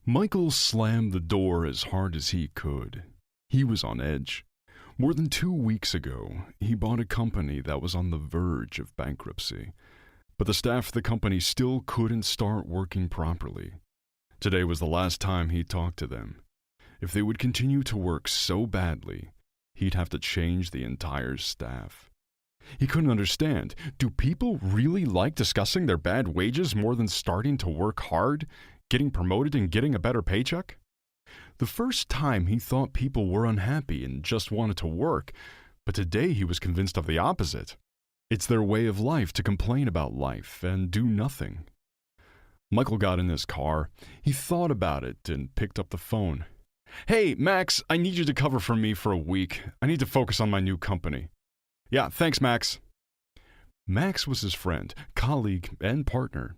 Michael slammed the door as hard as he could. He was on edge. More than 2 weeks ago, he bought a company that was on the verge of bankruptcy. But the staff of the company still couldn't start working properly. Today was the last time he talked to them. If they would continue to work so badly, he'd have to change the entire staff. He couldn't understand. Do people really like discussing their bad wages more than starting to work hard, getting promoted, and getting a better paycheck? The first time he thought people were unhappy and just wanted to work, but today he was convinced of the opposite. It's their way of life to complain about life and do nothing. Michael got in his car. He thought about it and picked up the phone. "Hey, Max, I need you to cover for me for a week. I need to focus on my new company." "Yeah, thanks, Max." Max was his friend, colleague, and partner.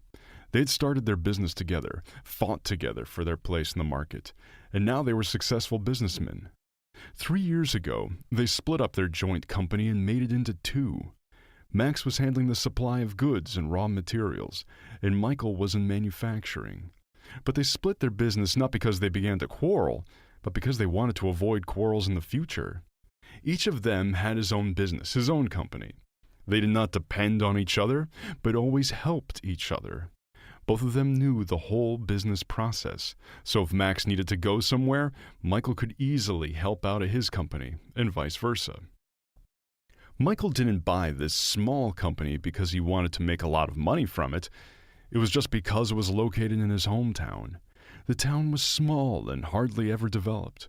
They had started their business together, fought together for their place in the market, and now they were successful businessmen. 3 years ago, they split up their joint company and made it into two. Max was handling the supply of goods and raw materials, and Michael was in manufacturing. But they split their business not because they began to quarrel, but because they wanted to avoid quarrels in the future. Each of them had his own business, his own company. They did not depend on each other, but always helped each other. Both of them knew the whole business process, so if Max needed to go somewhere, Michael could easily help out at his company, and vice versa. Michael didn't buy this small company because he wanted to make a lot of money from it. It was just because it was located in his hometown. The town was small and hardly ever developed.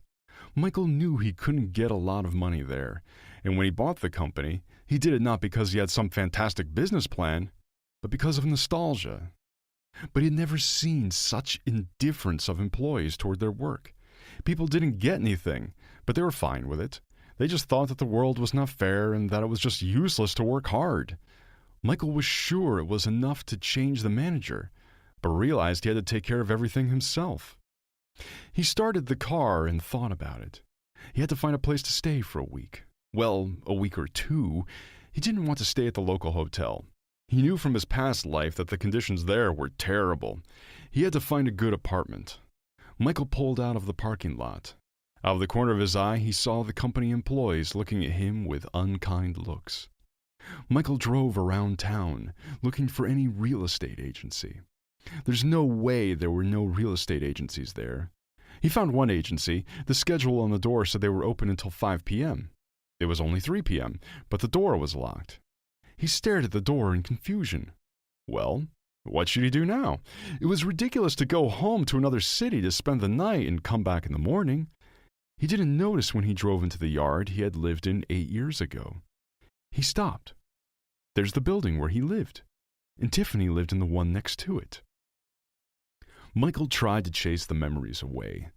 Michael knew he couldn't get a lot of money there, and when he bought the company, he did it not because he had some fantastic business plan, but because of nostalgia. But he had never seen such indifference of employees toward their work. People didn't get anything, but they were fine with it. They just thought that the world was not fair and that it was just useless to work hard. Michael was sure it was enough to change the manager, but realized he had to take care of everything himself. He started the car and thought about it. He had to find a place to stay for a week. Well, a week or two. He didn't want to stay at the local hotel. He knew from his past life that the conditions there were terrible. He had to find a good apartment. Michael pulled out of the parking lot. Out of the corner of his eye, he saw the company employees looking at him with unkind looks. Michael drove around town, looking for any real estate agency. There's no way there were no real estate agencies there. He found one agency. The schedule on the door said they were open until 5 p.m. It was only 3 p.m., but the door was locked. He stared at the door in confusion. Well, what should he do now? It was ridiculous to go home to another city to spend the night and come back in the morning. He didn't notice when he drove into the yard he had lived in 8 years ago. He stopped. There's the building where he lived, and Tiffany lived in the one next to it. Michael tried to chase the memories away.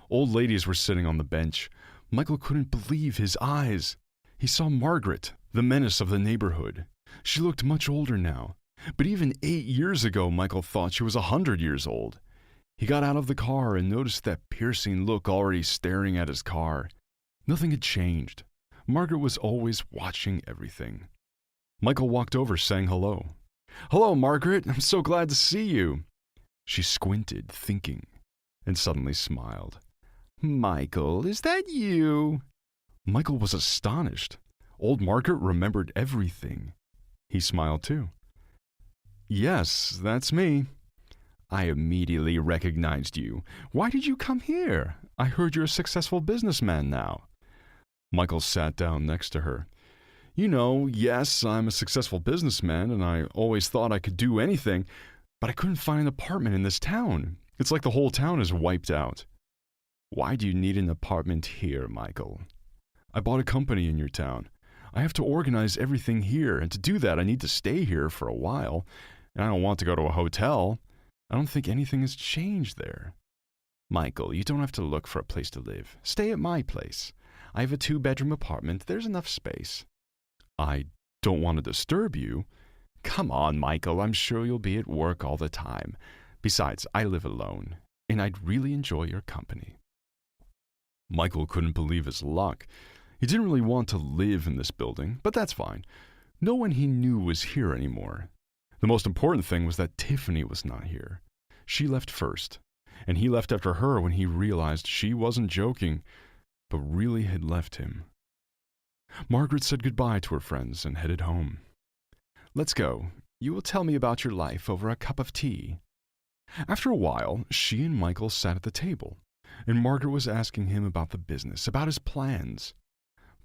Old ladies were sitting on the bench. Michael couldn't believe his eyes. He saw Margaret, the menace of the neighborhood. She looked much older now, but even 8 years ago Michael thought she was 100 years old. He got out of the car and noticed that piercing look already staring at his car. Nothing had changed. Margaret was always watching everything. Michael walked over saying hello. "Hello, Margaret. I'm so glad to see you." She squinted, thinking, and suddenly smiled. "Michael, is that you?" Michael was astonished. Old Margaret remembered everything. He smiled too. "Yes, that's me." "I immediately recognized you. Why did you come here? I heard you're a successful businessman now." Michael sat down next to her. Yes, I'm a successful businessman, and I always thought I could do anything, but I couldn't find an apartment in this town. It's like the whole town is wiped out." "Why do you need an apartment here, Michael?" "I bought a company in your town. I have to organize everything here, and to do that I need to stay here for a while, and I don't want to go to a hotel. I don't think anything has changed there." "Michael, you don't have to look for a place to live. Stay at my place. I have a 2-bedroom apartment. There's enough space." "I don't want to disturb you." "Come on, Michael. I'm sure you'll be at work all the time. Besides, I live alone, and I'd really enjoy your company." Michael couldn't believe his luck. He didn't really want to live in this building, but that's fine. No one he knew was here anymore. The most important thing was that Tiffany was not here. She left first. and he left after her when he realized she wasn't joking, but really had left him. Margaret said goodbye to her friends and headed home. "Let's go. You will tell me about your life over a cup of tea." After a while, she and Michael sat at the table, and Margaret was asking him about the business, about his plans.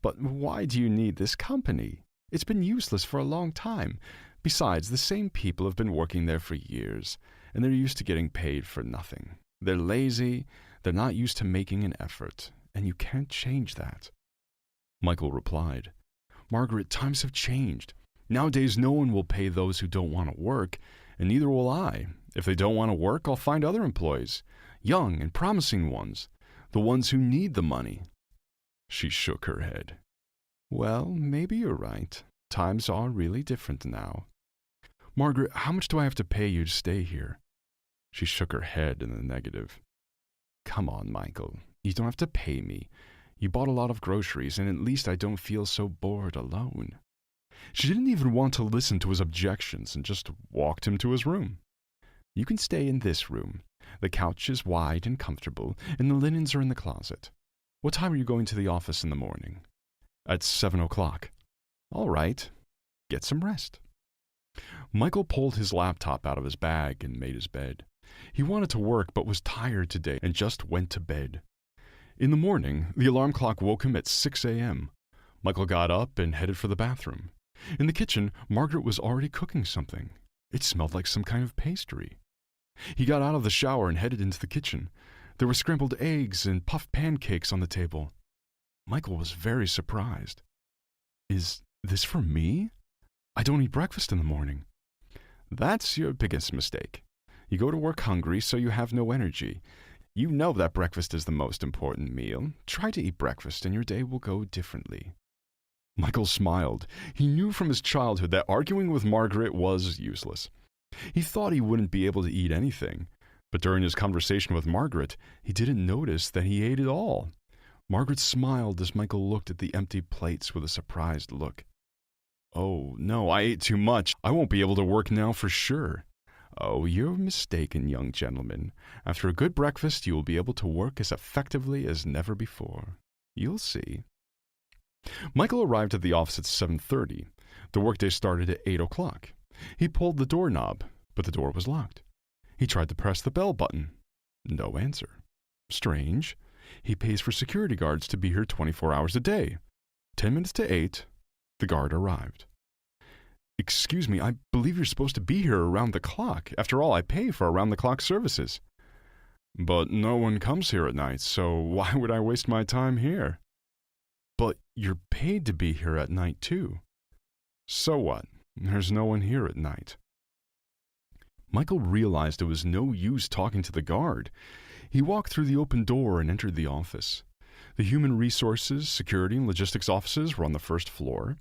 "But why do you need this company? It's been useless for a long time. Besides, the same people have been working there for years, and they're used to getting paid for nothing. They're lazy, they're not used to making an effort, and you can't change that." Michael replied, "Margaret, times have changed. Nowadays, no one will pay those who don't want to work, and neither will I. If they don't want to work, I'll find other employees, young and promising ones, the ones who need the money." She shook her head. "Well, maybe you're right. Times are really different now." "Margaret, how much do I have to pay you to stay here?" She shook her head in the negative. "Come on, Michael. You don't have to pay me. You bought a lot of groceries, and at least I don't feel so bored alone." She didn't even want to listen to his objections and just walked him to his room. "You can stay in this room. The couch is wide and comfortable, and the linens are in the closet. What time are you going to the office in the morning?" "At 7 o'clock. "All right. Get some rest." Michael pulled his laptop out of his bag and made his bed. He wanted to work but was tired today and just went to bed. In the morning, the alarm clock woke him at 6 a.m. Michael got up and headed for the bathroom. In the kitchen, Margaret was already cooking something. It smelled like some kind of pastry. He got out of the shower and headed into the kitchen. There were scrambled eggs and puffed pancakes on the table. Michael was very surprised. "Is this for me? I don't eat breakfast in the morning." "That's your biggest mistake. You go to work hungry, so you have no energy. You know that breakfast is the most important meal. Try to eat breakfast and your day will go differently." Michael smiled. He knew from his childhood that arguing with Margaret was useless. He thought he wouldn't be able to eat anything, but during his conversation with Margaret, he didn't notice that he ate it all. Margaret smiled as Michael looked at the empty plates with a surprised look. "Oh, no, I ate too much. I won't be able to work now for sure." "Oh, you're mistaken, young gentleman. After a good breakfast, you will be able to work as effectively as never before. You'll see." Michael arrived at the office at 7:30. The workday started at 8 o'clock. He pulled the doorknob, but the door was locked. He tried to press the bell button. No answer. Strange. He pays for security guards to be here 24 hours a day. 10 minutes to 8, the guard arrived. "Excuse me, I believe you're supposed to be here around the clock. After all, I pay for around-the-clock services." "But no one comes here at night, so why would I waste my time here?" "But you're paid to be here at night, too." "So what? There's no one here at night." Michael realized it was no use talking to the guard. He walked through the open door and entered the office. The human resources, security, and logistics offices were on the first floor.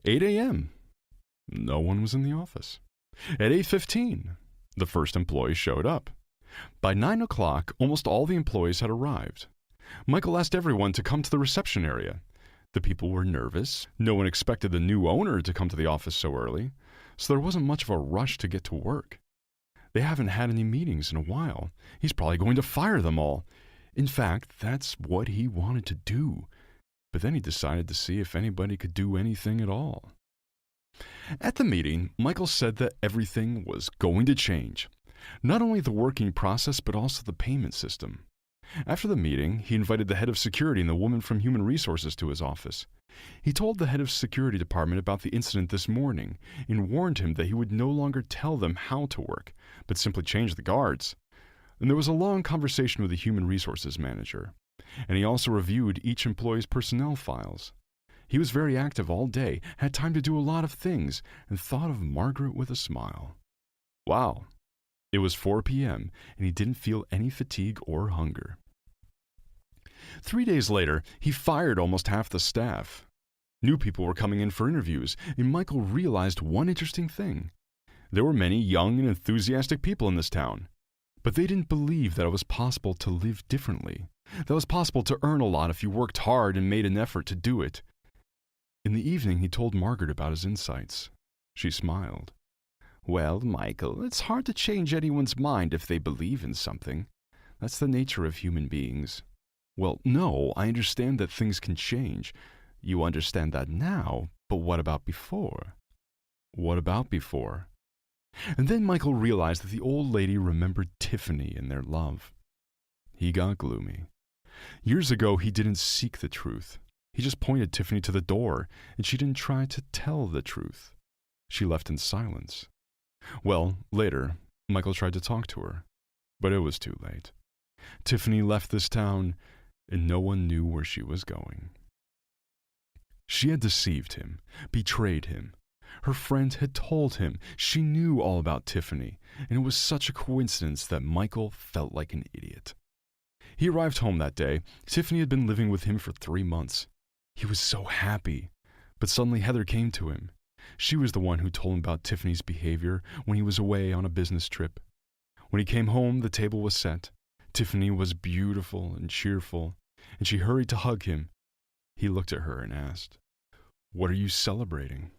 8 a.m. No one was in the office. At 8:15, the first employee showed up. By 9 o'clock, almost all the employees had arrived. Michael asked everyone to come to the reception area. The people were nervous. No one expected the new owner to come to the office so early, so there wasn't much of a rush to get to work. They haven't had any meetings in a while. He's probably going to fire them all. In fact, that's what he wanted to do. But then he decided to see if anybody could do anything at all. At the meeting, Michael said that everything was going to change. Not only the working process, but also the payment system. After the meeting, he invited the head of security and the woman from human resources to his office. He told the head of security department about the incident this morning and warned him that he would no longer tell them how to work, but simply change the guards. And there was a long conversation with the human resources manager, and he also reviewed each employee's personnel files. He was very active all day, had time to do a lot of things, and thought of Margaret with a smile. Wow. It was 4 p.m., and he didn't feel any fatigue or hunger. 3 days later, he fired almost half the staff. New people were coming in for interviews, and Michael realized one interesting thing. There were many young and enthusiastic people in this town, but they didn't believe that it was possible to live differently, that it was possible to earn a lot if you worked hard and made an effort to do it. In the evening, he told Margaret about his insights. She smiled. "Well, Michael, it's hard to change anyone's mind if they believe in something. That's the nature of human beings. Well, no, I understand that things can change. You understand that now, but what about before? What about before? And then Michael realized that the old lady remembered Tiffany and their love. He got gloomy. Years ago, he didn't seek the truth. He just pointed Tiffany to the door, and she didn't try to tell the truth. She left in silence. Well, later, Michael tried to talk to her, but it was too late. Tiffany left this town, and no one knew where she was going. She had deceived him, betrayed him. Her friend had told him she knew all about Tiffany, and it was such a coincidence that Michael felt like an idiot. He arrived home that day. Tiffany had been living with him for 3 months. He was so happy, but suddenly Heather came to him. She was the one who told him about Tiffany's behavior when he was away on a business trip. When he came home, the table was set. Tiffany was beautiful and cheerful, and she hurried to hug him. He looked at her and asked, "What are you celebrating?"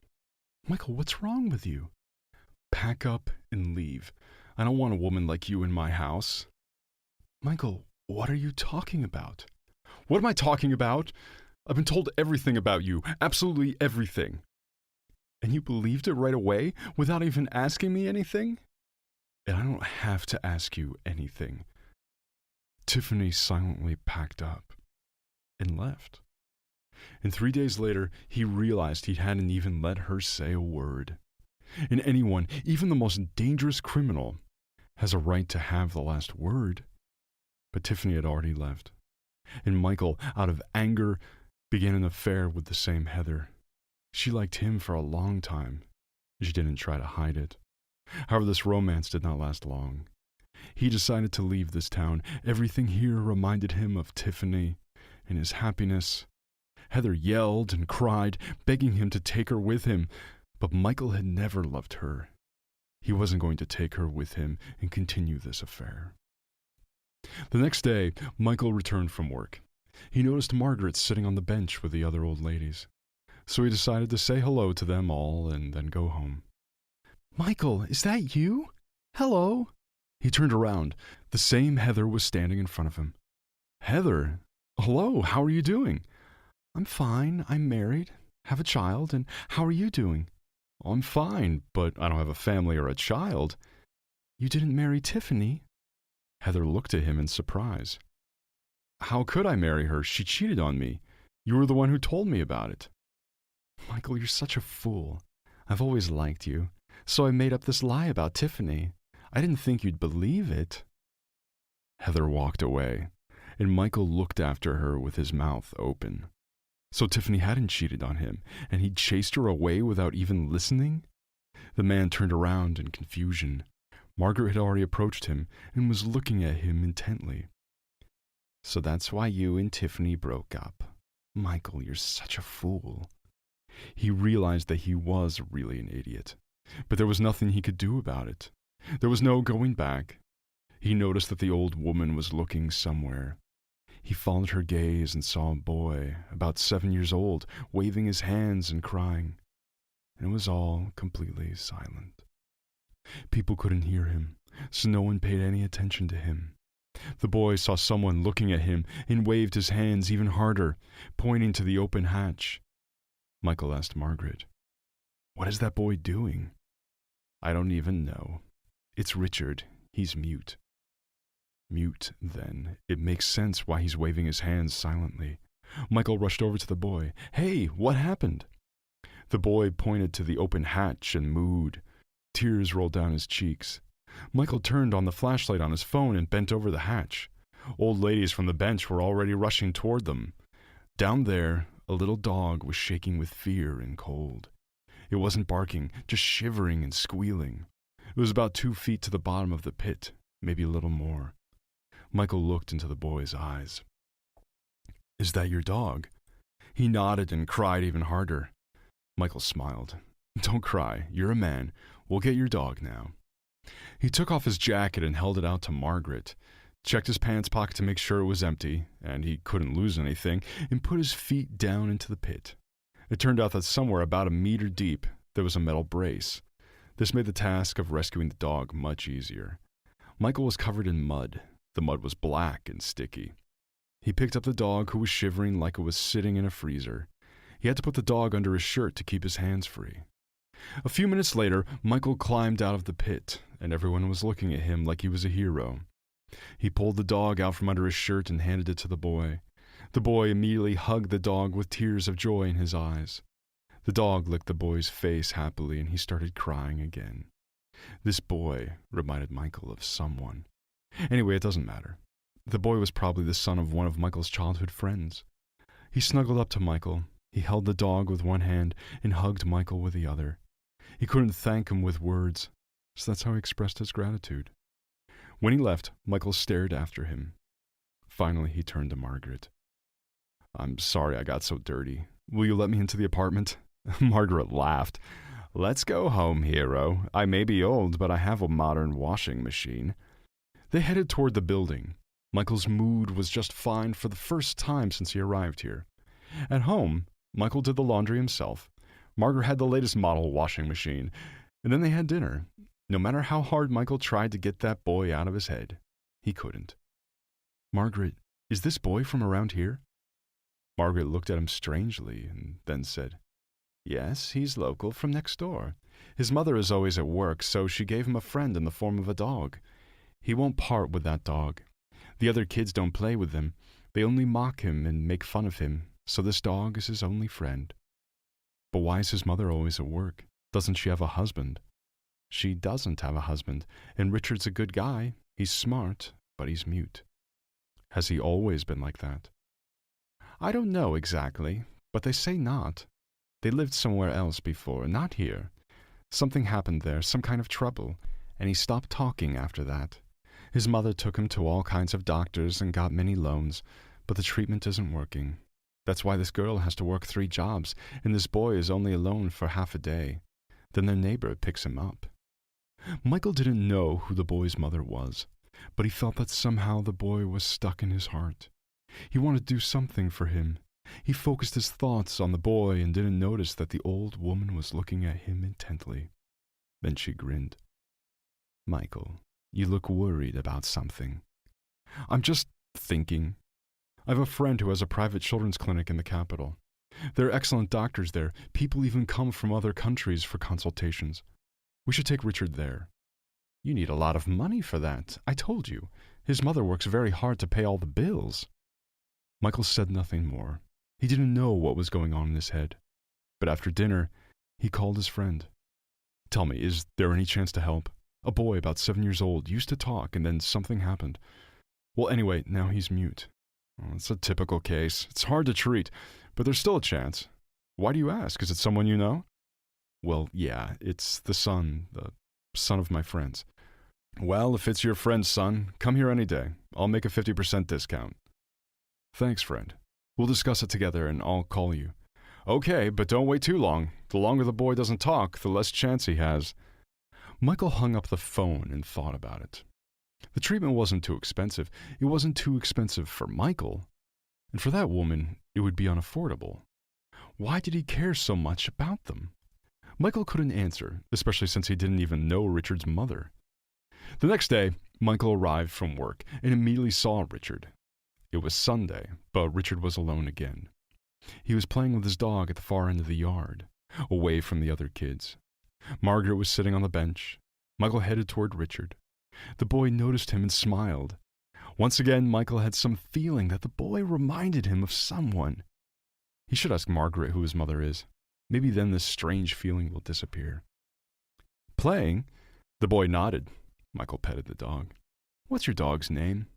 "Michael, what's wrong with you?" "Pack up and leave. I don't want a woman like you in my house." "Michael, what are you talking about?" "What am I talking about? I've been told everything about you, absolutely everything." "And you believed it right away, without even asking me anything?" "And I don't have to ask you anything." Tiffany silently packed up and left. And 3 days later, he realized he hadn't even let her say a word. And anyone, even the most dangerous criminal, has a right to have the last word. But Tiffany had already left. And Michael, out of anger, began an affair with the same Heather. She liked him for a long time. She didn't try to hide it. However, this romance did not last long. He decided to leave this town. Everything here reminded him of Tiffany and his happiness. Heather yelled and cried, begging him to take her with him, but Michael had never loved her. He wasn't going to take her with him and continue this affair. The next day, Michael returned from work. He noticed Margaret sitting on the bench with the other old ladies. So he decided to say hello to them all and then go home. "Michael, is that you? Hello." He turned around. The same Heather was standing in front of him. "Heather, hello, how are you doing?" "I'm fine. I'm married, have a child, and how are you doing?" "I'm fine, but I don't have a family or a child." "You didn't marry Tiffany?" Heather looked at him in surprise. "How could I marry her? She cheated on me. You were the one who told me about it." "Michael, you're such a fool. I've always liked you, so I made up this lie about Tiffany. I didn't think you'd believe it." Heather walked away, and Michael looked after her with his mouth open. So Tiffany hadn't cheated on him, and he'd chased her away without even listening? The man turned around in confusion. Margaret had already approached him and was looking at him intently. "So that's why you and Tiffany broke up. Michael, you're such a fool." He realized that he was really an idiot, but there was nothing he could do about it. There was no going back. He noticed that the old woman was looking somewhere. He followed her gaze and saw a boy, about 7 years old, waving his hands and crying. And it was all completely silent. People couldn't hear him, so no one paid any attention to him. The boy saw someone looking at him and waved his hands even harder, pointing to the open hatch. Michael asked Margaret, "What is that boy doing?" "I don't even know. It's Richard. He's mute." Mute, then. It makes sense why he's waving his hands silently. Michael rushed over to the boy. "Hey, what happened?" The boy pointed to the open hatch and mooed. Tears rolled down his cheeks. Michael turned on the flashlight on his phone and bent over the hatch. Old ladies from the bench were already rushing toward them. Down there, a little dog was shaking with fear and cold. It wasn't barking, just shivering and squealing. It was about 2 feet to the bottom of the pit, maybe a little more. Michael looked into the boy's eyes. "Is that your dog?" He nodded and cried even harder. Michael smiled. "Don't cry. You're a man. We'll get your dog now." He took off his jacket and held it out to Margaret, checked his pants pocket to make sure it was empty, and he couldn't lose anything, and put his feet down into the pit. It turned out that somewhere about 1 meter deep, there was a metal brace. This made the task of rescuing the dog much easier. Michael was covered in mud. The mud was black and sticky. He picked up the dog, who was shivering like it was sitting in a freezer. He had to put the dog under his shirt to keep his hands free. A few minutes later, Michael climbed out of the pit, and everyone was looking at him like he was a hero. He pulled the dog out from under his shirt and handed it to the boy. The boy immediately hugged the dog with tears of joy in his eyes. The dog licked the boy's face happily, and he started crying again. This boy reminded Michael of someone. Anyway, it doesn't matter. The boy was probably the son of one of Michael's childhood friends. He snuggled up to Michael. He held the dog with one hand and hugged Michael with the other. He couldn't thank him with words, so that's how he expressed his gratitude. When he left, Michael stared after him. Finally, he turned to Margaret. "I'm sorry I got so dirty. Will you let me into the apartment?" Margaret laughed. "Let's go home, hero. I may be old, but I have a modern washing machine." They headed toward the building. Michael's mood was just fine for the first time since he arrived here. At home, Michael did the laundry himself. Margaret had the latest model washing machine, and then they had dinner. No matter how hard Michael tried to get that boy out of his head, he couldn't. "Margaret, is this boy from around here?" Margaret looked at him strangely and then said, "Yes, he's local, from next door. His mother is always at work, so she gave him a friend in the form of a dog. He won't part with that dog. The other kids don't play with him. They only mock him and make fun of him, so this dog is his only friend." "But why is his mother always at work? Doesn't she have a husband?" "She doesn't have a husband, and Richard's a good guy. He's smart, but he's mute." "Has he always been like that?" "I don't know exactly, but they say not. They lived somewhere else before, not here. Something happened there, some kind of trouble, and he stopped talking after that. His mother took him to all kinds of doctors and got many loans, but the treatment isn't working. That's why this girl has to work 3 jobs, and this boy is only alone for half a day. Then their neighbor picks him up." Michael didn't know who the boy's mother was, but he felt that somehow the boy was stuck in his heart. He wanted to do something for him. He focused his thoughts on the boy and didn't notice that the old woman was looking at him intently. Then she grinned. "Michael, you look worried about something." "I'm just thinking. I have a friend who has a private children's clinic in the capital. There are excellent doctors there. People even come from other countries for consultations. We should take Richard there." "You need a lot of money for that. I told you. His mother works very hard to pay all the bills." Michael said nothing more. He didn't know what was going on in his head. But after dinner, he called his friend. "Tell me, is there any chance to help? A boy about 7 years old used to talk, and then something happened. Well, anyway, now he's mute. It's a typical case. It's hard to treat, but there's still a chance. Why do you ask? Is it someone you know?" "Well, yeah, it's the son of my friends." "Well, if it's your friend's son, come here any day. I'll make a 50% discount." "Thanks, friend. We'll discuss it together and I'll call you." "Okay, but don't wait too long. The longer the boy doesn't talk, the less chance he has." Michael hung up the phone and thought about it. The treatment wasn't too expensive. It wasn't too expensive for Michael. And for that woman, it would be unaffordable. Why did he care so much about them? Michael couldn't answer, especially since he didn't even know Richard's mother. The next day, Michael arrived from work and immediately saw Richard. It was Sunday, but Richard was alone again. He was playing with his dog at the far end of the yard, away from the other kids. Margaret was sitting on the bench. Michael headed toward Richard. The boy noticed him and smiled. Once again, Michael had some feeling that the boy reminded him of someone. He should ask Margaret who his mother is. Maybe then this strange feeling will disappear. "Playing?" The boy nodded. Michael petted the dog. "What's your dog's name?"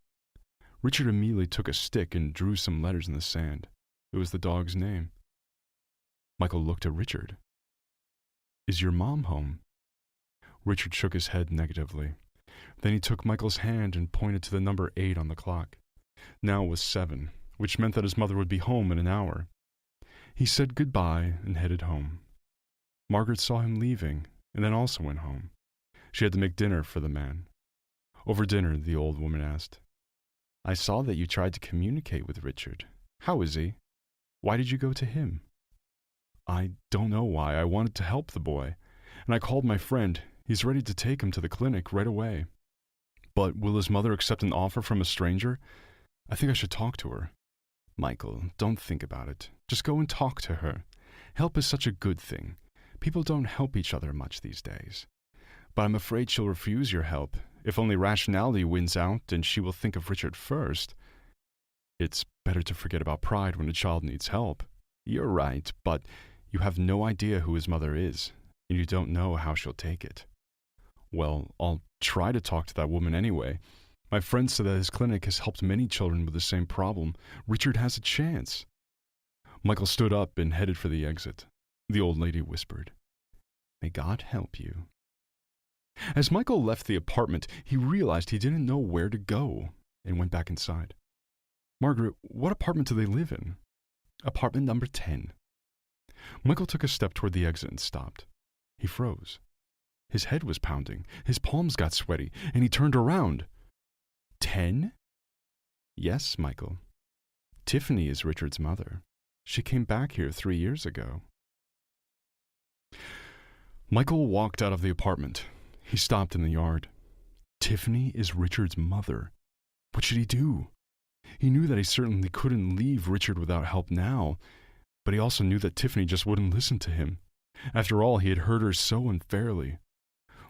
Richard immediately took a stick and drew some letters in the sand. It was the dog's name. Michael looked at Richard. "Is your mom home?" Richard shook his head negatively. Then he took Michael's hand and pointed to the number 8 on the clock. Now it was 7, which meant that his mother would be home in an hour. He said goodbye and headed home. Margaret saw him leaving and then also went home. She had to make dinner for the man. Over dinner, the old woman asked, "I saw that you tried to communicate with Richard. How is he? Why did you go to him?" "I don't know why. I wanted to help the boy. And I called my friend. He's ready to take him to the clinic right away." But will his mother accept an offer from a stranger? I think I should talk to her. Michael, don't think about it. Just go and talk to her. Help is such a good thing. People don't help each other much these days. But I'm afraid she'll refuse your help. If only rationality wins out, and she will think of Richard first. It's better to forget about pride when a child needs help. You're right, but you have no idea who his mother is, and you don't know how she'll take it. Well, I'll try to talk to that woman anyway. My friend said that his clinic has helped many children with the same problem. Richard has a chance. Michael stood up and headed for the exit. The old lady whispered, "May God help you." As Michael left the apartment, he realized he didn't know where to go and went back inside. "Margaret, what apartment do they live in?" "Apartment number 10. Michael took a step toward the exit and stopped. He froze. His head was pounding, his palms got sweaty, and he turned around. 10? Yes, Michael. Tiffany is Richard's mother. She came back here 3 years ago. Michael walked out of the apartment. He stopped in the yard. Tiffany is Richard's mother. What should he do? He knew that he certainly couldn't leave Richard without help now, but he also knew that Tiffany just wouldn't listen to him. After all, he had hurt her so unfairly.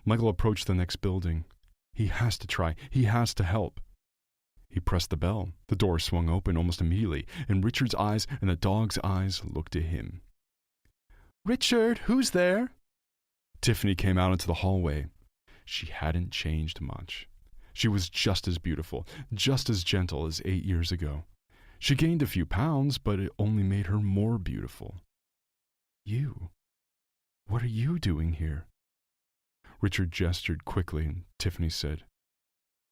Michael approached the next building. He has to try. He has to help. He pressed the bell. The door swung open almost immediately, and Richard's eyes and the dog's eyes looked at him. "Richard, who's there?" Tiffany came out into the hallway. She hadn't changed much. She was just as beautiful, just as gentle as 8 years ago. She gained a few pounds, but it only made her more beautiful. "You? What are you doing here?" Richard gestured quickly, and Tiffany said,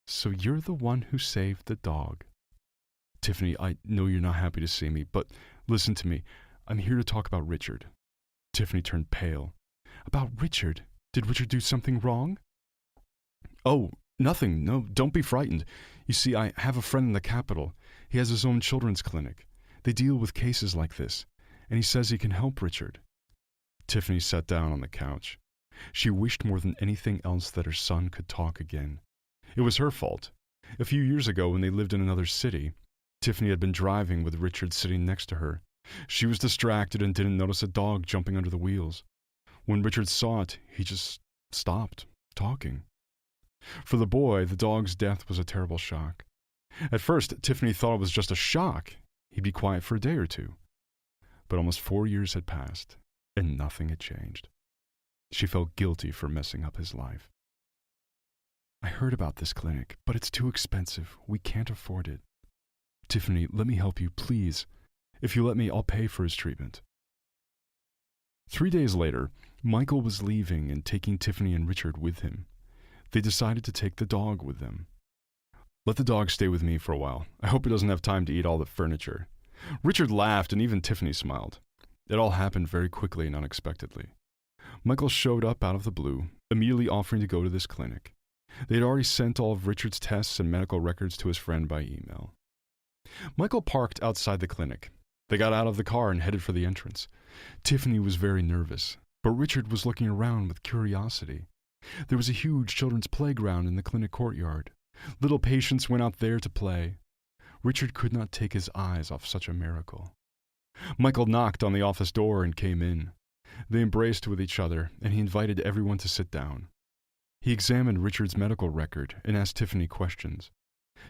"So you're the one who saved the dog." "Tiffany, I know you're not happy to see me, but listen to me. I'm here to talk about Richard." Tiffany turned pale. "About Richard? Did Richard do something wrong?" "Oh, nothing. No, don't be frightened. You see, I have a friend in the capital. He has his own children's clinic. They deal with cases like this, and he says he can help Richard." Tiffany sat down on the couch. She wished more than anything else that her son could talk again. It was her fault. A few years ago, when they lived in another city, Tiffany had been driving with Richard sitting next to her. She was distracted and didn't notice a dog jumping under the wheels. When Richard saw it, he just stopped talking. For the boy, the dog's death was a terrible shock. At first, Tiffany thought it was just a shock. He'd be quiet for a day or two. But almost 4 years had passed, and nothing had changed. She felt guilty for messing up his life. "I heard about this clinic, but it's too expensive. We can't afford it. Tiffany, let me help you, please. If you let me, I'll pay for his treatment." 3 days later, Michael was leaving and taking Tiffany and Richard with him. They decided to take the dog with them. "Let the dog stay with me for a while. I hope it doesn't have time to eat all the furniture." Richard laughed, and even Tiffany smiled. It all happened very quickly and unexpectedly. Michael showed up out of the blue, immediately offering to go to this clinic. They had already sent all of Richard's tests and medical records to his friend by email. Michael parked outside the clinic. They got out of the car and headed for the entrance. Tiffany was very nervous, but Richard was looking around with curiosity. There was a huge children's playground in the clinic courtyard. Little patients went out there to play. Richard could not take his eyes off such a miracle. Michael knocked on the office door and came in. They embraced with each other, and he invited everyone to sit down. He examined Richard's medical record and asked Tiffany questions.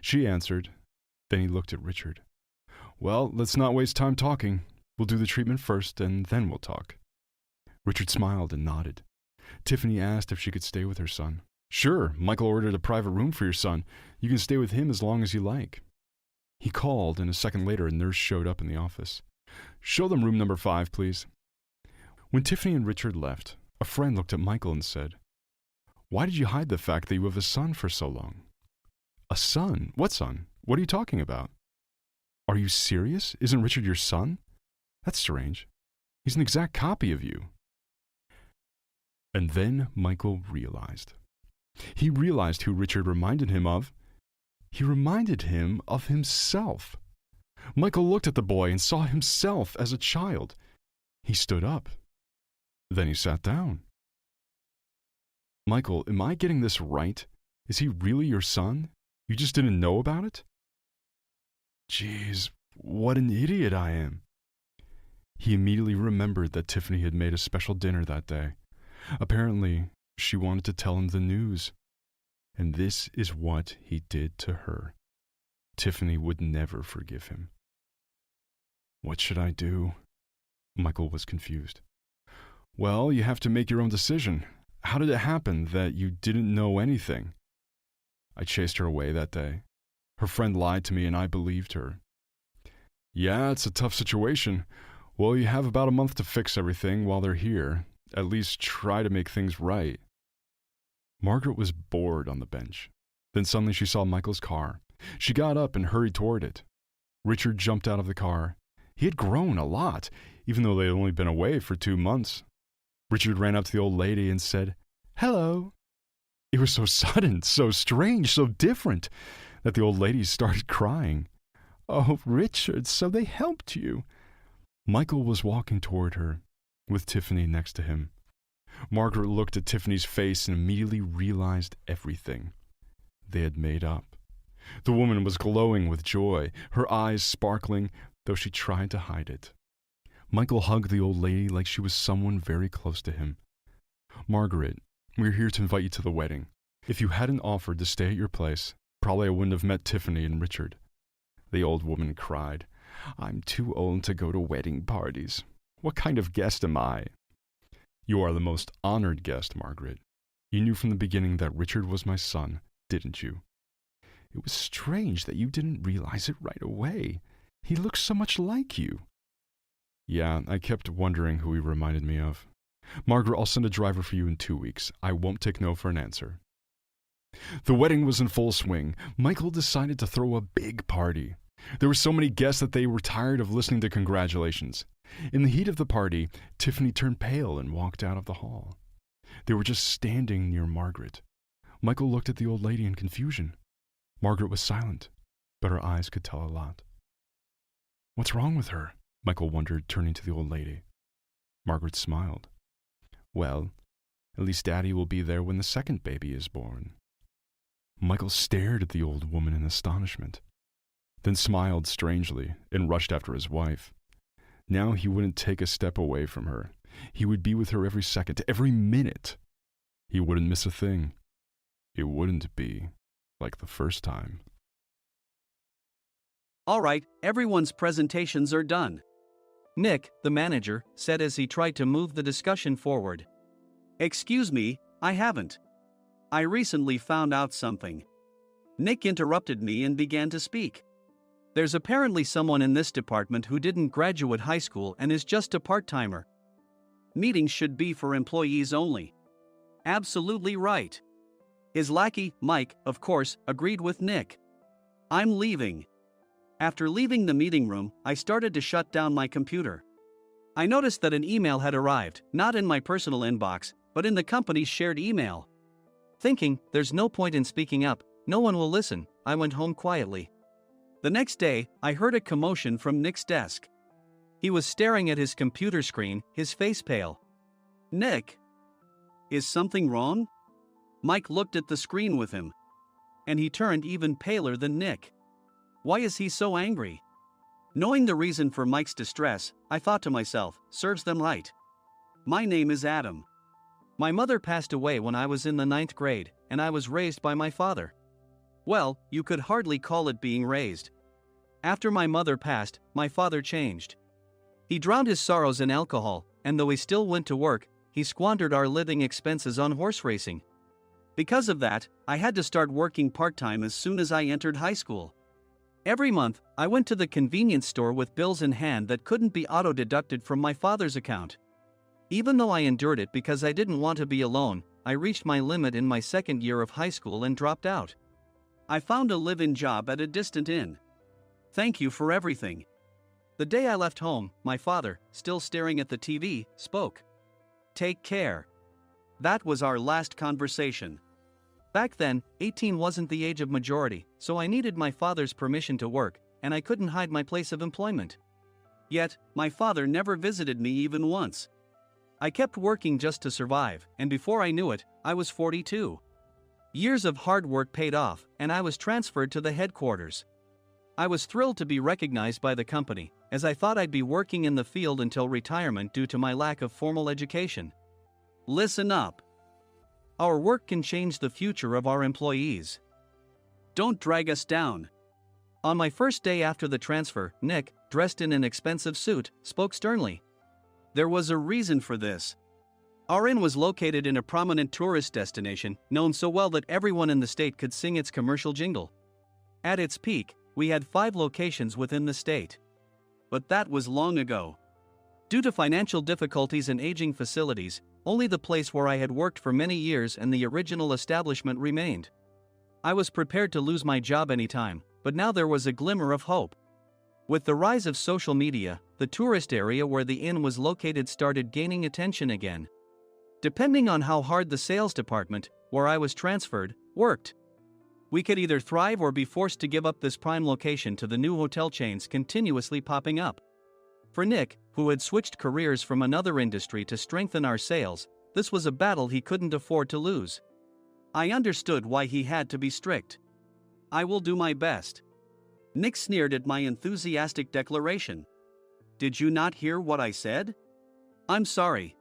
She answered. Then he looked at Richard. "Well, let's not waste time talking. We'll do the treatment first, and then we'll talk." Richard smiled and nodded. Tiffany asked if she could stay with her son. "Sure, Michael ordered a private room for your son. You can stay with him as long as you like." He called, and a second later a nurse showed up in the office. "Show them room number 5, please." When Tiffany and Richard left, a friend looked at Michael and said, "Why did you hide the fact that you have a son for so long?" "A son? What son? What are you talking about?" "Are you serious? Isn't Richard your son? That's strange. He's an exact copy of you." And then Michael realized. He realized who Richard reminded him of. He reminded him of himself. Michael looked at the boy and saw himself as a child. He stood up. Then he sat down. "Michael, am I getting this right? Is he really your son? You just didn't know about it? Jeez, what an idiot I am. He immediately remembered that Tiffany had made a special dinner that day. Apparently, she wanted to tell him the news. And this is what he did to her. Tiffany would never forgive him. What should I do? Michael was confused. Well, you have to make your own decision. How did it happen that you didn't know anything? I chased her away that day. Her friend lied to me and I believed her. Yeah, it's a tough situation. Well, you have about a month to fix everything while they're here. At least try to make things right. Margaret was bored on the bench. Then suddenly she saw Michael's car. She got up and hurried toward it. Richard jumped out of the car. He had grown a lot, even though they had only been away for 2 months. Richard ran up to the old lady and said, "Hello." It was so sudden, so strange, so different, that the old lady started crying. "Oh, Richard, so they helped you." Michael was walking toward her, with Tiffany next to him. Margaret looked at Tiffany's face and immediately realized everything. They had made up. The woman was glowing with joy, her eyes sparkling, though she tried to hide it. Michael hugged the old lady like she was someone very close to him. "Margaret, we're here to invite you to the wedding. If you hadn't offered to stay at your place, probably I wouldn't have met Tiffany and Richard." The old woman cried, "I'm too old to go to wedding parties. What kind of guest am I?" "You are the most honored guest, Margaret. You knew from the beginning that Richard was my son, didn't you?" "It was strange that you didn't realize it right away. He looks so much like you." "Yeah, I kept wondering who he reminded me of. Margaret, I'll send a driver for you in 2 weeks. I won't take no for an answer." The wedding was in full swing. Michael decided to throw a big party. There were so many guests that they were tired of listening to congratulations. In the heat of the party, Tiffany turned pale and walked out of the hall. They were just standing near Margaret. Michael looked at the old lady in confusion. Margaret was silent, but her eyes could tell a lot. "What's wrong with her?" Michael wondered, turning to the old lady. Margaret smiled. "Well, at least Daddy will be there when the second baby is born." Michael stared at the old woman in astonishment, then smiled strangely and rushed after his wife. Now he wouldn't take a step away from her. He would be with her every second, every minute. He wouldn't miss a thing. It wouldn't be like the first time. All right, everyone's presentations are done. Nick, the manager, said as he tried to move the discussion forward. Excuse me, I haven't. I recently found out something. Nick interrupted me and began to speak. There's apparently someone in this department who didn't graduate high school and is just a part-timer. Meetings should be for employees only. Absolutely right. His lackey, Mike, of course, agreed with Nick. I'm leaving. After leaving the meeting room, I started to shut down my computer. I noticed that an email had arrived, not in my personal inbox, but in the company's shared email. Thinking, there's no point in speaking up, no one will listen, I went home quietly. The next day, I heard a commotion from Nick's desk. He was staring at his computer screen, his face pale. Nick? Is something wrong? Mike looked at the screen with him. And he turned even paler than Nick. Why is he so angry? Knowing the reason for Mike's distress, I thought to myself, serves them right. My name is Adam. My mother passed away when I was in the 9th grade, and I was raised by my father. Well, you could hardly call it being raised. After my mother passed, my father changed. He drowned his sorrows in alcohol, and though he still went to work, he squandered our living expenses on horse racing. Because of that, I had to start working part-time as soon as I entered high school. Every month, I went to the convenience store with bills in hand that couldn't be auto-deducted from my father's account. Even though I endured it because I didn't want to be alone, I reached my limit in my second year of high school and dropped out. I found a live-in job at a distant inn. Thank you for everything. The day I left home, my father, still staring at the TV, spoke. Take care. That was our last conversation. Back then, 18 wasn't the age of majority, so I needed my father's permission to work, and I couldn't hide my place of employment. Yet, my father never visited me even once. I kept working just to survive, and before I knew it, I was 42. Years of hard work paid off, and I was transferred to the headquarters. I was thrilled to be recognized by the company, as I thought I'd be working in the field until retirement due to my lack of formal education. Listen up. Our work can change the future of our employees. Don't drag us down. On my first day after the transfer, Nick, dressed in an expensive suit, spoke sternly. There was a reason for this. Our inn was located in a prominent tourist destination, known so well that everyone in the state could sing its commercial jingle. At its peak, we had 5 locations within the state. But that was long ago. Due to financial difficulties and aging facilities, only the place where I had worked for many years and the original establishment remained. I was prepared to lose my job anytime, but now there was a glimmer of hope. With the rise of social media, the tourist area where the inn was located started gaining attention again. Depending on how hard the sales department, where I was transferred, worked, we could either thrive or be forced to give up this prime location to the new hotel chains continuously popping up. For Nick, who had switched careers from another industry to strengthen our sales, this was a battle he couldn't afford to lose. I understood why he had to be strict. I will do my best. Nick sneered at my enthusiastic declaration. Did you not hear what I said? I'm sorry.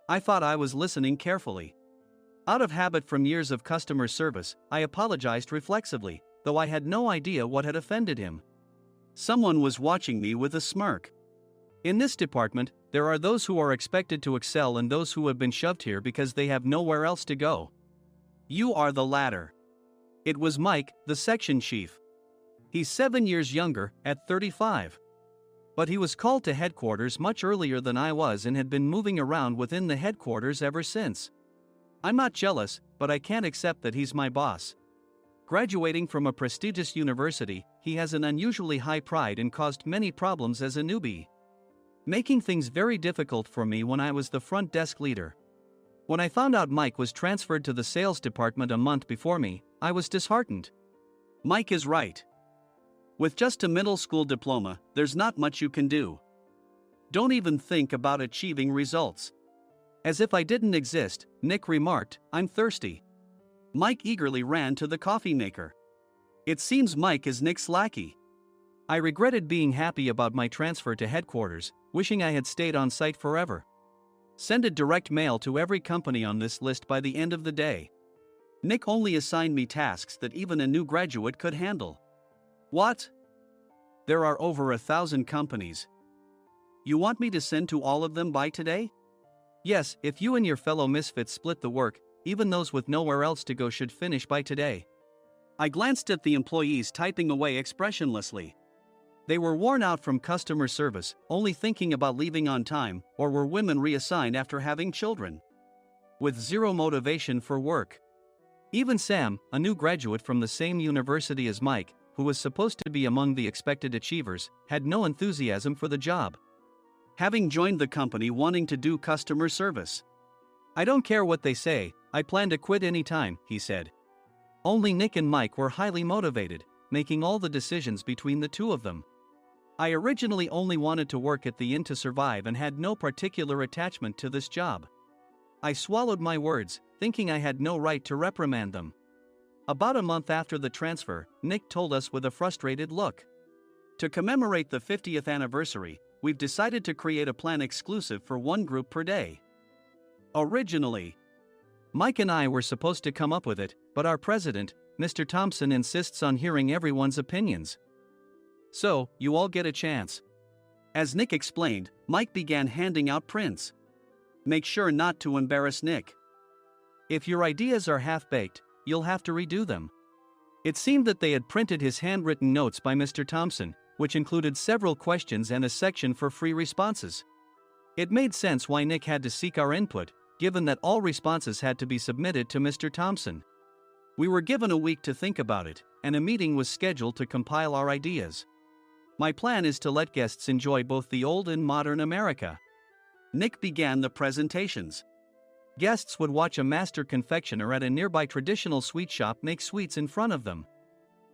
I thought I was listening carefully. Out of habit from years of customer service, I apologized reflexively, though I had no idea what had offended him. Someone was watching me with a smirk. In this department, there are those who are expected to excel and those who have been shoved here because they have nowhere else to go. You are the latter. It was Mike, the section chief. He's 7 years younger, at 35. But he was called to headquarters much earlier than I was and had been moving around within the headquarters ever since. I'm not jealous, but I can't accept that he's my boss. Graduating from a prestigious university, he has an unusually high pride and caused many problems as a newbie, making things very difficult for me when I was the front desk leader. When I found out Mike was transferred to the sales department a month before me, I was disheartened. Mike is right. With just a middle school diploma, there's not much you can do. Don't even think about achieving results. As if I didn't exist, Nick remarked, I'm thirsty. Mike eagerly ran to the coffee maker. It seems Mike is Nick's lackey. I regretted being happy about my transfer to headquarters, wishing I had stayed on site forever. Send a direct mail to every company on this list by the end of the day. Nick only assigned me tasks that even a new graduate could handle. What? There are over 1,000 companies. You want me to send to all of them by today? Yes, if you and your fellow misfits split the work, even those with nowhere else to go should finish by today. I glanced at the employees typing away expressionlessly. They were worn out from customer service, only thinking about leaving on time, or were women reassigned after having children, with zero motivation for work. Even Sam, a new graduate from the same university as Mike, who was supposed to be among the expected achievers, had no enthusiasm for the job, having joined the company wanting to do customer service. I don't care what they say, I plan to quit anytime, he said. Only Nick and Mike were highly motivated, making all the decisions between the two of them. I originally only wanted to work at the inn to survive and had no particular attachment to this job. I swallowed my words, thinking I had no right to reprimand them. About a month after the transfer, Nick told us with a frustrated look. To commemorate the 50th anniversary, we've decided to create a plan exclusive for one group per day. Originally, Mike and I were supposed to come up with it, but our president, Mr. Thompson, insists on hearing everyone's opinions. So, you all get a chance. As Nick explained, Mike began handing out prints. Make sure not to embarrass Nick. If your ideas are half-baked, you'll have to redo them. It seemed that they had printed his handwritten notes by Mr. Thompson, which included several questions and a section for free responses. It made sense why Nick had to seek our input, given that all responses had to be submitted to Mr. Thompson. We were given a week to think about it, and a meeting was scheduled to compile our ideas. My plan is to let guests enjoy both the old and modern America. Nick began the presentations. Guests would watch a master confectioner at a nearby traditional sweet shop make sweets in front of them.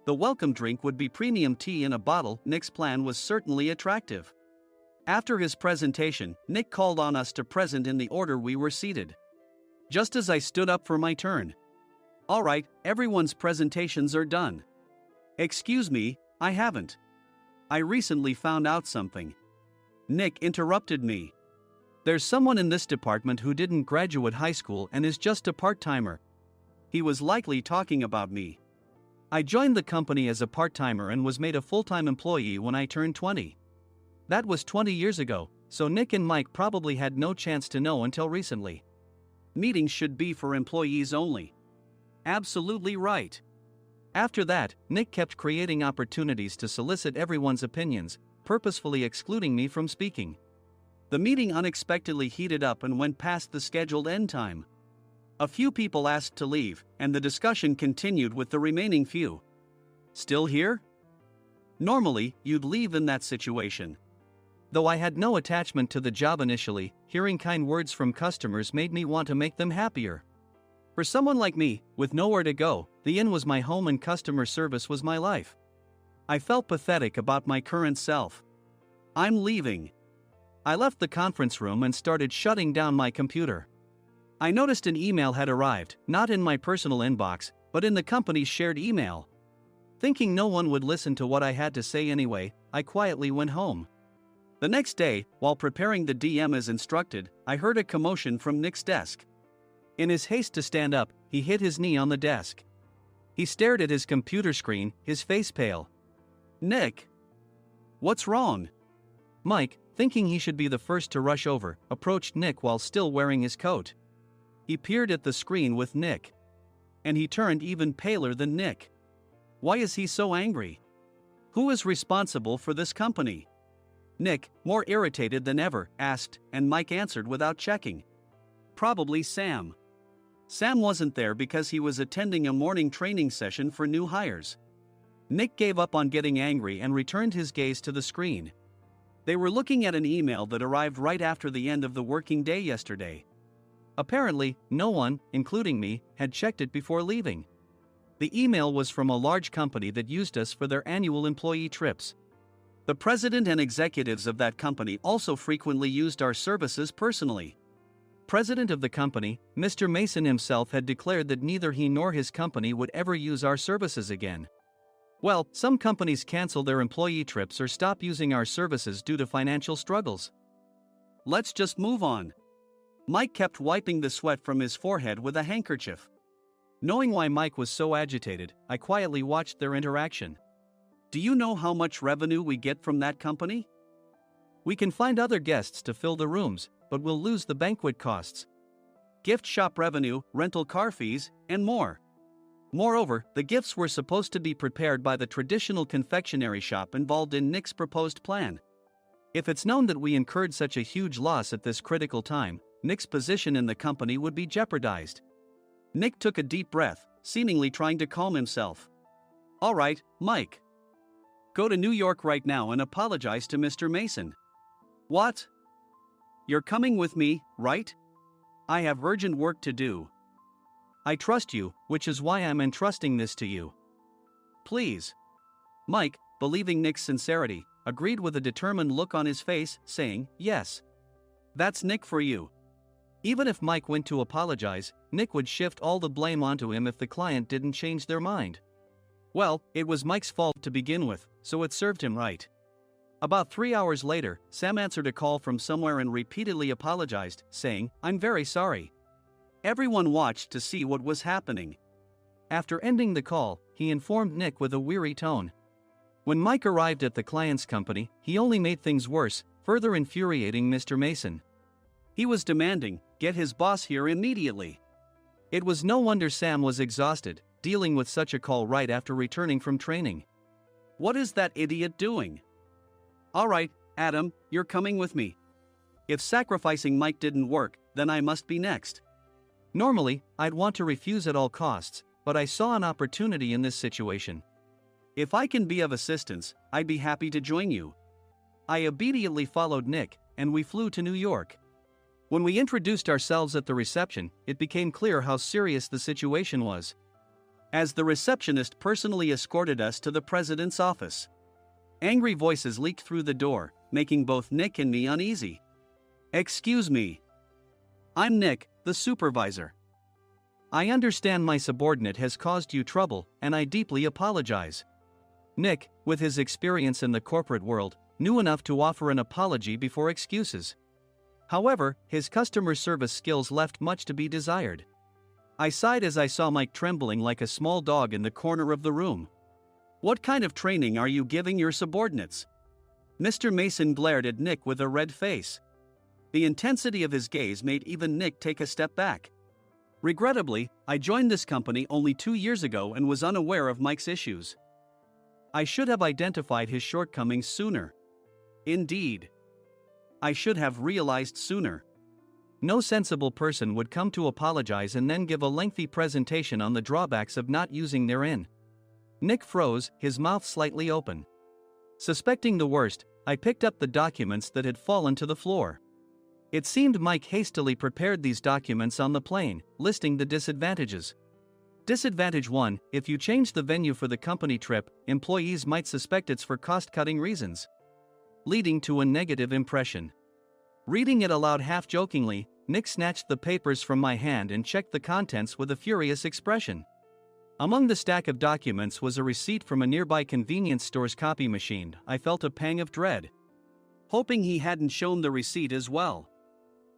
The welcome drink would be premium tea in a bottle. Nick's plan was certainly attractive. After his presentation, Nick called on us to present in the order we were seated. Just as I stood up for my turn, Alright, everyone's presentations are done. Excuse me, I haven't. I recently found out something. Nick interrupted me. There's someone in this department who didn't graduate high school and is just a part-timer. He was likely talking about me. I joined the company as a part-timer and was made a full-time employee when I turned 20. That was 20 years ago, so Nick and Mike probably had no chance to know until recently. Meetings should be for employees only. Absolutely right. After that, Nick kept creating opportunities to solicit everyone's opinions, purposefully excluding me from speaking. The meeting unexpectedly heated up and went past the scheduled end time. A few people asked to leave, and the discussion continued with the remaining few. Still here? Normally, you'd leave in that situation. Though I had no attachment to the job initially, hearing kind words from customers made me want to make them happier. For someone like me, with nowhere to go, the inn was my home and customer service was my life. I felt pathetic about my current self. I'm leaving. I left the conference room and started shutting down my computer. I noticed an email had arrived, not in my personal inbox, but in the company's shared email. Thinking no one would listen to what I had to say anyway, I quietly went home. The next day, while preparing the DM as instructed, I heard a commotion from Nick's desk. In his haste to stand up, he hit his knee on the desk. He stared at his computer screen, his face pale. Nick! What's wrong? Mike, thinking he should be the first to rush over, approached Nick while still wearing his coat. He peered at the screen with Nick. And he turned even paler than Nick. Why is he so angry? Who is responsible for this company? Nick, more irritated than ever, asked, and Mike answered without checking. Probably Sam. Sam wasn't there because he was attending a morning training session for new hires. Nick gave up on getting angry and returned his gaze to the screen. They were looking at an email that arrived right after the end of the working day yesterday. Apparently, no one, including me, had checked it before leaving. The email was from a large company that used us for their annual employee trips. The president and executives of that company also frequently used our services personally. President of the company, Mr. Mason himself had declared that neither he nor his company would ever use our services again. Well, some companies cancel their employee trips or stop using our services due to financial struggles. Let's just move on. Mike kept wiping the sweat from his forehead with a handkerchief. Knowing why Mike was so agitated, I quietly watched their interaction. Do you know how much revenue we get from that company? We can find other guests to fill the rooms, but we'll lose the banquet costs, gift shop revenue, rental car fees, and more. Moreover, the gifts were supposed to be prepared by the traditional confectionery shop involved in Nick's proposed plan. If it's known that we incurred such a huge loss at this critical time, Nick's position in the company would be jeopardized. Nick took a deep breath, seemingly trying to calm himself. All right, Mike. Go to New York right now and apologize to Mr. Mason. What? You're coming with me, right? I have urgent work to do. I trust you, which is why I'm entrusting this to you. Please. Mike, believing Nick's sincerity, agreed with a determined look on his face, saying, yes. That's Nick for you. Even if Mike went to apologize, Nick would shift all the blame onto him if the client didn't change their mind. Well, it was Mike's fault to begin with, so it served him right. About 3 hours later, Sam answered a call from somewhere and repeatedly apologized, saying, I'm very sorry. Everyone watched to see what was happening. After ending the call, he informed Nick with a weary tone. When Mike arrived at the client's company, he only made things worse, further infuriating Mr. Mason. He was demanding, get his boss here immediately. It was no wonder Sam was exhausted, dealing with such a call right after returning from training. What is that idiot doing? All right, Adam, you're coming with me. If sacrificing Mike didn't work, then I must be next. Normally, I'd want to refuse at all costs, but I saw an opportunity in this situation. If I can be of assistance, I'd be happy to join you. I obediently followed Nick, and we flew to New York. When we introduced ourselves at the reception, it became clear how serious the situation was. As the receptionist personally escorted us to the president's office. Angry voices leaked through the door, making both Nick and me uneasy. Excuse me. I'm Nick, the supervisor. I understand my subordinate has caused you trouble, and I deeply apologize. Nick, with his experience in the corporate world, knew enough to offer an apology before excuses. However, his customer service skills left much to be desired. I sighed as I saw Mike trembling like a small dog in the corner of the room. What kind of training are you giving your subordinates? Mr. Mason glared at Nick with a red face. The intensity of his gaze made even Nick take a step back. Regrettably, I joined this company only 2 years ago and was unaware of Mike's issues. I should have identified his shortcomings sooner. Indeed. I should have realized sooner. No sensible person would come to apologize and then give a lengthy presentation on the drawbacks of not using their in. Nick froze, his mouth slightly open. Suspecting the worst, I picked up the documents that had fallen to the floor. It seemed Mike hastily prepared these documents on the plane, listing the disadvantages. Disadvantage 1: if you change the venue for the company trip, employees might suspect it's for cost-cutting reasons, leading to a negative impression. Reading it aloud half-jokingly, Nick snatched the papers from my hand and checked the contents with a furious expression. Among the stack of documents was a receipt from a nearby convenience store's copy machine. I felt a pang of dread, hoping he hadn't shown the receipt as well.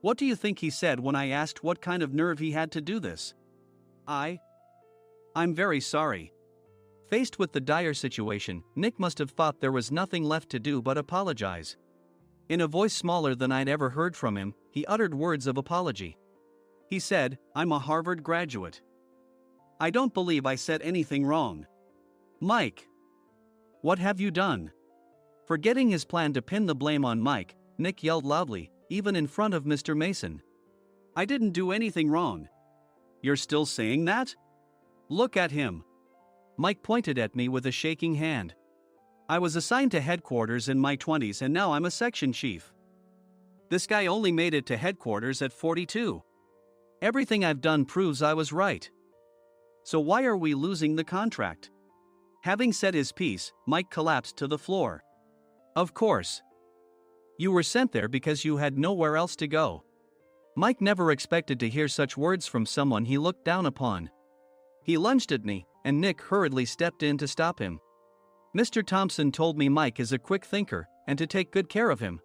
What do you think he said when I asked what kind of nerve he had to do this? I'm very sorry. Faced with the dire situation, Nick must have thought there was nothing left to do but apologize. In a voice smaller than I'd ever heard from him, he uttered words of apology. He said, "I'm a Harvard graduate. I don't believe I said anything wrong." Mike! What have you done? Forgetting his plan to pin the blame on Mike, Nick yelled loudly, even in front of Mr. Mason. "I didn't do anything wrong." "You're still saying that? Look at him." Mike pointed at me with a shaking hand. "I was assigned to headquarters in my 20s and now I'm a section chief. This guy only made it to headquarters at 42. Everything I've done proves I was right. So why are we losing the contract?" Having said his piece, Mike collapsed to the floor. "Of course. You were sent there because you had nowhere else to go." Mike never expected to hear such words from someone he looked down upon. He lunged at me, and Nick hurriedly stepped in to stop him. "Mr. Thompson told me Mike is a quick thinker, and to take good care of him."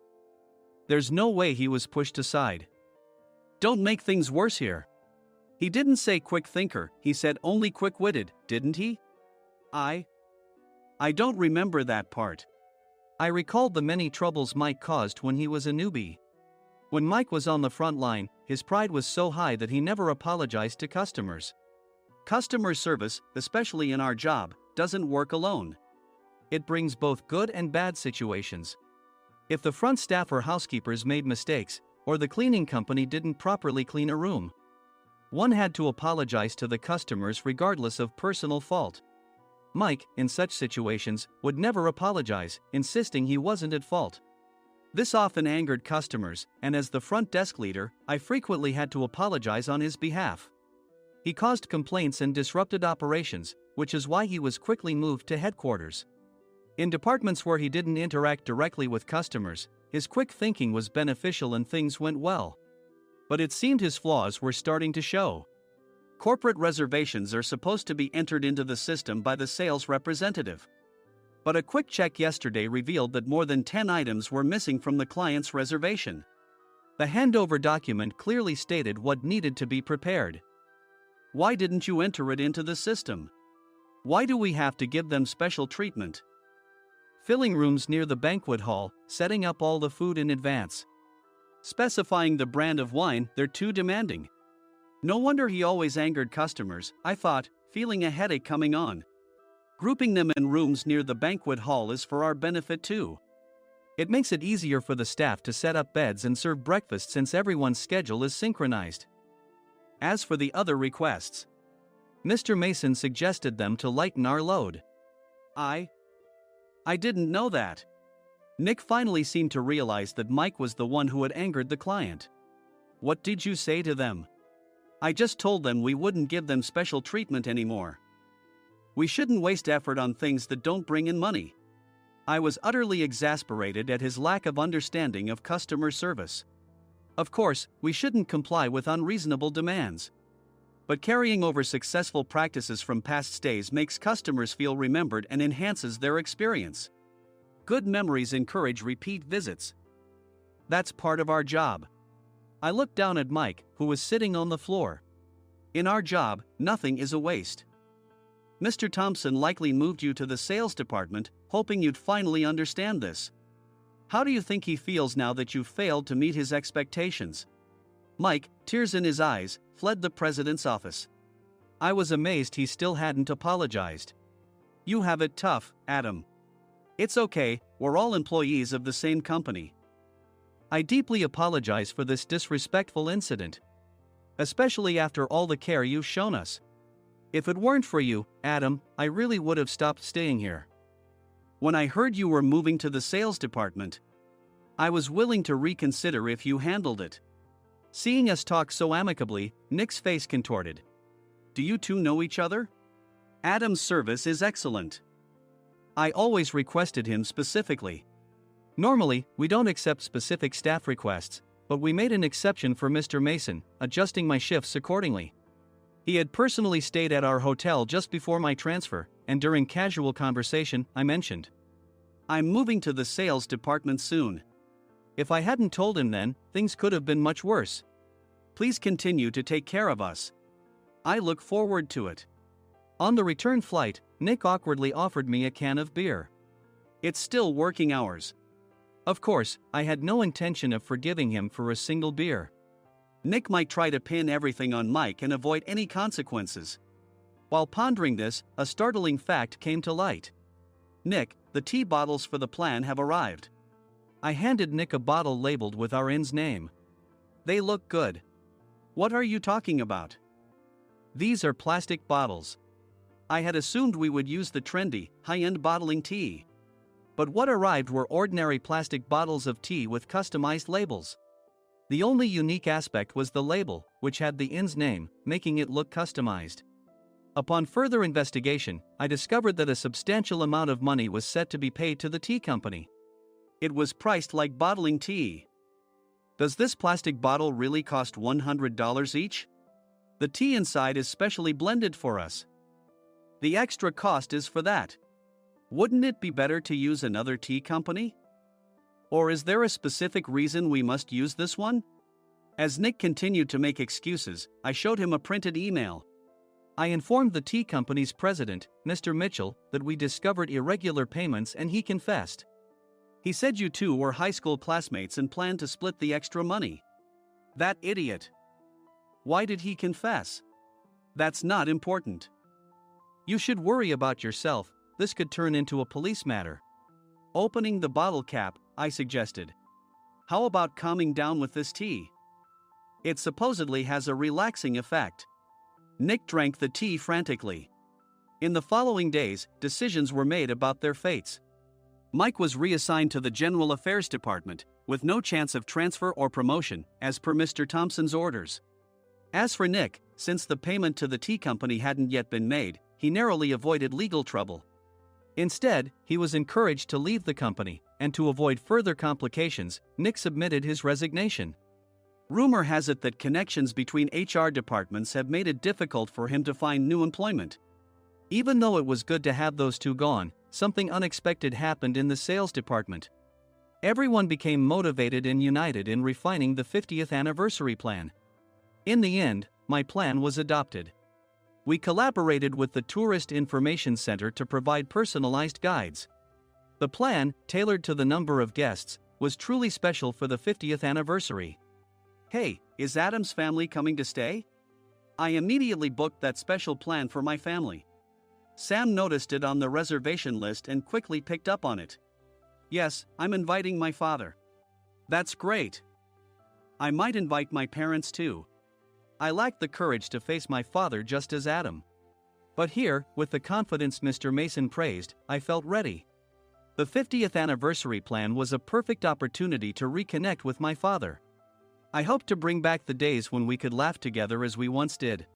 There's no way he was pushed aside. "Don't make things worse here. He didn't say quick thinker, he said only quick-witted, didn't he?" I don't remember that part." I recalled the many troubles Mike caused when he was a newbie. When Mike was on the front line, his pride was so high that he never apologized to customers. Customer service, especially in our job, doesn't work alone. It brings both good and bad situations. If the front staff or housekeepers made mistakes, or the cleaning company didn't properly clean a room, one had to apologize to the customers regardless of personal fault. Mike, in such situations, would never apologize, insisting he wasn't at fault. This often angered customers, and as the front desk leader, I frequently had to apologize on his behalf. He caused complaints and disrupted operations, which is why he was quickly moved to headquarters. In departments where he didn't interact directly with customers, his quick thinking was beneficial and things went well. But it seemed his flaws were starting to show. Corporate reservations are supposed to be entered into the system by the sales representative. But a quick check yesterday revealed that more than 10 items were missing from the client's reservation. The handover document clearly stated what needed to be prepared. Why didn't you enter it into the system? Why do we have to give them special treatment? Filling rooms near the banquet hall, setting up all the food in advance. Specifying the brand of wine, they're too demanding. No wonder he always angered customers, I thought, feeling a headache coming on. Grouping them in rooms near the banquet hall is for our benefit too. It makes it easier for the staff to set up beds and serve breakfast since everyone's schedule is synchronized. As for the other requests, Mr. Mason suggested them to lighten our load. I didn't know that. Nick finally seemed to realize that Mike was the one who had angered the client. What did you say to them? I just told them we wouldn't give them special treatment anymore. We shouldn't waste effort on things that don't bring in money. I was utterly exasperated at his lack of understanding of customer service. Of course, we shouldn't comply with unreasonable demands. but carrying over successful practices from past stays makes customers feel remembered and enhances their experience. Good memories encourage repeat visits. That's part of our job. I looked down at Mike, who was sitting on the floor. In our job, nothing is a waste. Mr. Thompson likely moved you to the sales department, hoping you'd finally understand this. How do you think he feels now that you failed to meet his expectations? Mike, tears in his eyes, fled the president's office. I was amazed he still hadn't apologized. You have it tough, Adam. It's okay, we're all employees of the same company. I deeply apologize for this disrespectful incident. Especially after all the care you've shown us. If it weren't for you, Adam, I really would have stopped staying here. When I heard you were moving to the sales department, I was willing to reconsider if you handled it. Seeing us talk so amicably, Nick's face contorted. Do you two know each other? Adam's service is excellent. I always requested him specifically. Normally, we don't accept specific staff requests, but we made an exception for Mr. Mason, adjusting my shifts accordingly. He had personally stayed at our hotel just before my transfer, and during casual conversation, I mentioned, I'm moving to the sales department soon. If I hadn't told him then, things could have been much worse. Please continue to take care of us. I look forward to it. On the return flight, Nick awkwardly offered me a can of beer. It's still working hours. Of course, I had no intention of forgiving him for a single beer. Nick might try to pin everything on Mike and avoid any consequences. While pondering this, a startling fact came to light. Nick, the tea bottles for the plan have arrived. I handed Nick a bottle labeled with our inn's name. They look good. What are you talking about? These are plastic bottles. I had assumed we would use the trendy, high-end bottling tea. But what arrived were ordinary plastic bottles of tea with customized labels. The only unique aspect was the label, which had the inn's name, making it look customized. Upon further investigation, I discovered that a substantial amount of money was set to be paid to the tea company. It was priced like bottling tea. Does this plastic bottle really cost $100 each? The tea inside is specially blended for us. The extra cost is for that. Wouldn't it be better to use another tea company? Or is there a specific reason we must use this one? As Nick continued to make excuses, I showed him a printed email. I informed the tea company's president, Mr. Mitchell, that we discovered irregular payments and he confessed. He said you two were high school classmates and planned to split the extra money. That idiot. Why did he confess? That's not important. You should worry about yourself, this could turn into a police matter. Opening the bottle cap, I suggested. How about calming down with this tea? It supposedly has a relaxing effect. Nick drank the tea frantically. In the following days, decisions were made about their fates. Mike was reassigned to the General Affairs Department, with no chance of transfer or promotion, as per Mr. Thompson's orders. As for Nick, since the payment to the tea company hadn't yet been made, he narrowly avoided legal trouble. Instead, he was encouraged to leave the company, and to avoid further complications, Nick submitted his resignation. Rumor has it that connections between HR departments have made it difficult for him to find new employment. Even though it was good to have those two gone, something unexpected happened in the sales department. Everyone became motivated and united in refining the 50th anniversary plan. In the end, my plan was adopted. We collaborated with the Tourist Information Center to provide personalized guides. The plan, tailored to the number of guests, was truly special for the 50th anniversary. Hey, is Adam's family coming to stay? I immediately booked that special plan for my family. Sam noticed it on the reservation list and quickly picked up on it. Yes, I'm inviting my father. That's great. I might invite my parents too. I lacked the courage to face my father just as Adam. But here, with the confidence Mr. Mason praised, I felt ready. The 50th anniversary plan was a perfect opportunity to reconnect with my father. I hoped to bring back the days when we could laugh together as we once did.